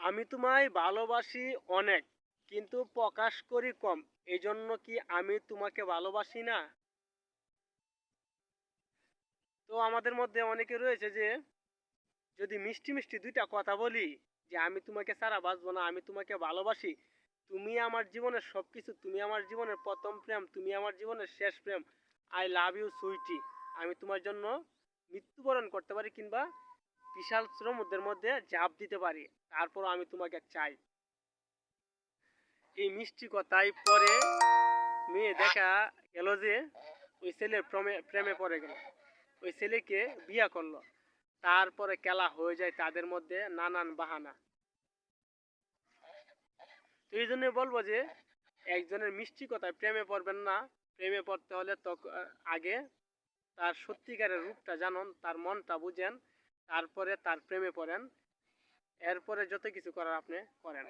আমি তোমায় ভালোবাসি অনেক, কিন্তু প্রকাশ করি কম। এজন্য কি আমি তোমাকে ভালোবাসি না? তো আমাদের মধ্যে অনেকে রয়েছে যে যদি মিষ্টি মিষ্টি ২ টা কথা বলি যে আমি তোমাকে ছাড়া বাঁচবো না, আমি তোমাকে ভালোবাসি। তুমি আমার জীবনের সবকিছু, তুমি আমার জীবনের ১ম প্রেম, তুমি আমার জীবনের শেষ প্রেম। I love you Sweety. আমি তোমার জন্য মৃত্যুবরণ করতে পারি কিংবা বিশাল সমুদ্রের মধ্যে ঝাঁপ দিতে পারি। তারপরও আমি তোমাকে চাই। এই মিষ্টি কথায় পরে মেয়ে দেখা গেল যে ওই ছেলের প্রেমে পড়ে গেল। ওই ছেলেকে বিয়ে করলো। তারপরে খেলা হয়ে যায় তাদের মধ্যে নানান বাহানা। তো এই জন্য বলবো যে একজনের মিষ্টি কথায় প্রেমে পড়বেন না। প্রেমে পড়তে হলে আগে তার সত্যিকারের রূপটা জানুন, তার মনটা বুঝেন, তারপরে তার প্রেমে পড়েন। এরপরে যত কিছু করার আপনি করেন।